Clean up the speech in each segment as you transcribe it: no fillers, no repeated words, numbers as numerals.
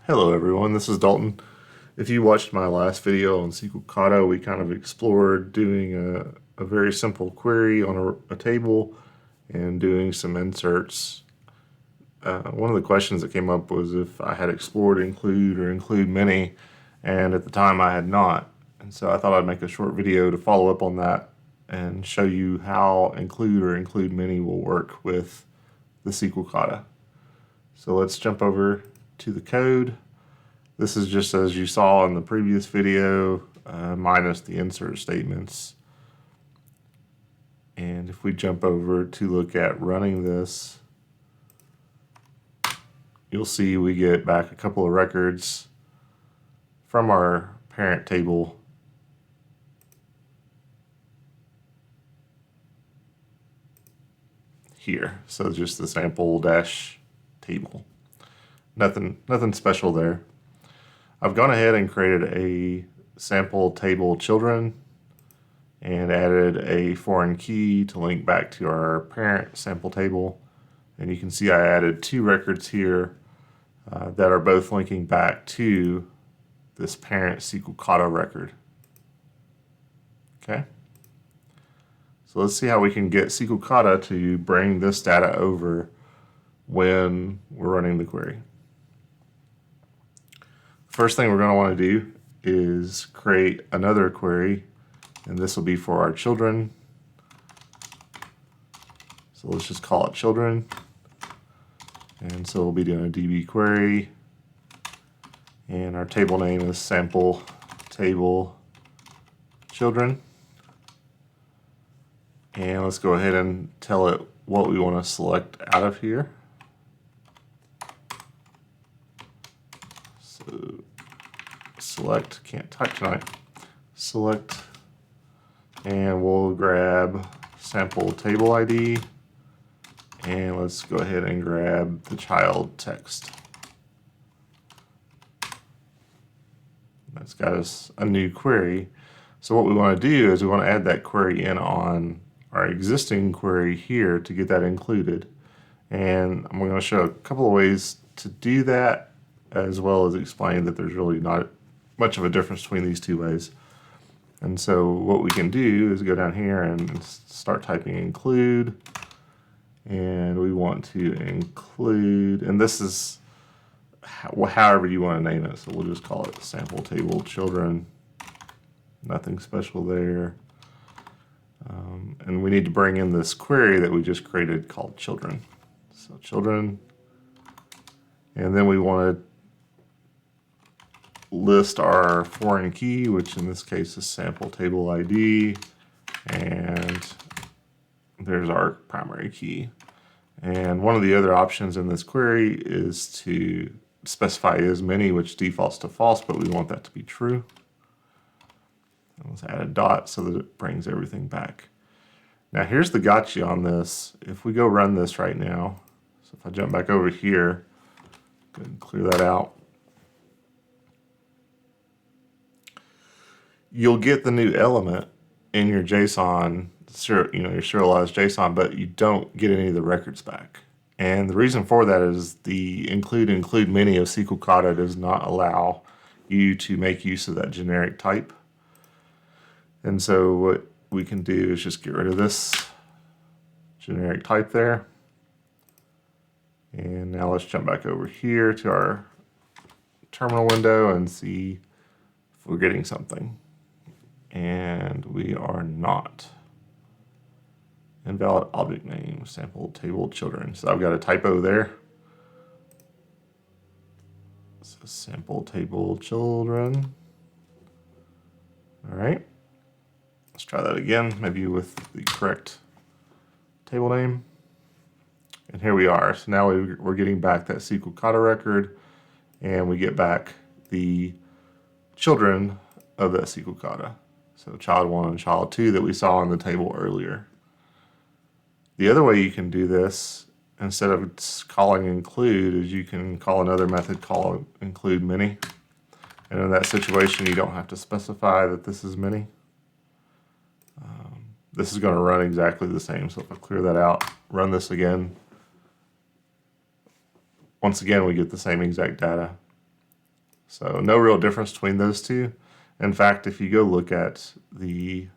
Hello everyone, this is Dalton. If you watched my last video on SQLKata, we kind of explored doing a very simple query on a table and doing some inserts. One of the questions that came up was if I had explored include or IncludeMany, and at the time I had not. And so I thought I'd make a short video to follow up on that and show you how include or IncludeMany will work with the SQLKata. So let's jump over to the code. This is just as you saw in the previous video, minus the insert statements. And if we jump over to look at running this, you'll see we get back a couple of records from our parent table. Here, so just the sample dash table. Nothing special there. I've gone ahead and created a sample table children and added a foreign key to link back to our parent sample table. And you can see I added two records here that are both linking back to this parent SQLKata record. Okay. So let's see how we can get SQLKata to bring this data over when we're running the query. First thing we're going to want to do is create another query, and this will be for our children. So let's just call it children. And so we'll be doing a DB query, and our table name is sample table children. And let's go ahead and tell it what we want to select out of here. So select, can't type tonight, select, and we'll grab sample table ID, and let's go ahead and grab the child text. That's got us a new query. So what we want to do is we want to add that query in on our existing query here to get that included. And I'm going to show a couple of ways to do that, as well as explain that there's really not much of a difference between these two ways. And so what we can do is go down here and start typing include, and we want to include, and this is however you want to name it, so we'll just call it sample table children. Nothing special there. And we need to bring in this query that we just created called children. So children, and then we want to list our foreign key, which in this case is sample table ID, and there's our primary key. And one of the other options in this query is to specify IsMany, which defaults to false, but we want that to be true. And let's add a dot so that it brings everything back. Now here's the gotcha on this. If we go run this right now, so if I jump back over here, go ahead and clear that out, you'll get the new element in your JSON, your serialized JSON, but you don't get any of the records back. And the reason for that is the IncludeMany of SQLKata does not allow you to make use of that generic type. And so what we can do is just get rid of this generic type there. And now let's jump back over here to our terminal window and see if we're getting something. And we are not. Invalid object name, sample table children. So I've got a typo there. So sample table children. All right. Let's try that again, maybe with the correct table name. And here we are. So now we're getting back that SQLKata record, and we get back the children of that SQLKata. So child 1 and child 2 that we saw in the table earlier. The other way you can do this, instead of calling include, is you can call another method called IncludeMany. And in that situation, you don't have to specify that this is many. This is going to run exactly the same. So if I clear that out, run this again, once again, we get the same exact data. So no real difference between those two. In fact, if you go look at the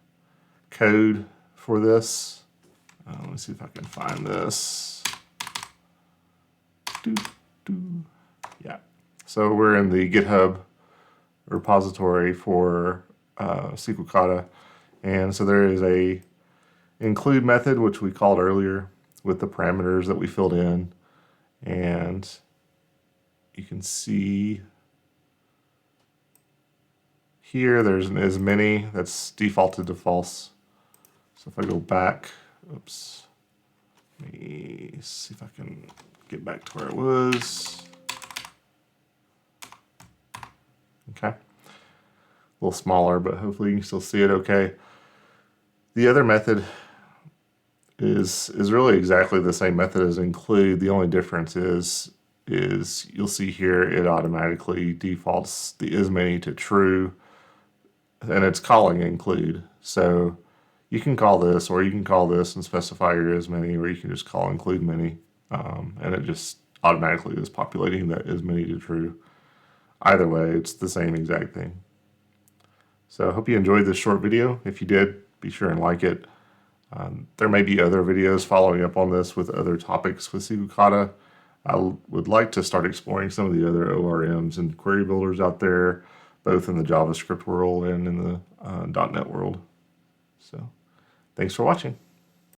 code for this, let me see if I can find this. Yeah. So we're in the GitHub repository for SQLKata. And so there is a include method, which we called earlier, with the parameters that we filled in. And you can see here there's an IncludeMany that's defaulted to false. So if I go back, oops, let me see if I can get back to where it was. Okay, a little smaller, but hopefully you can still see it okay. The other method is really exactly the same method as include. The only difference is you'll see here it automatically defaults the IncludeMany to true, and it's calling include. So you can call this, or you can call this and specify your IncludeMany, or you can just call IncludeMany, and it just automatically is populating that IncludeMany to true. Either way, it's the same exact thing. So I hope you enjoyed this short video. If you did, be sure and like it. There may be other videos following up on this with other topics with SQLKata. I would like to start exploring some of the other ORMs and query builders out there, both in the JavaScript world and in the .NET world. So thanks for watching.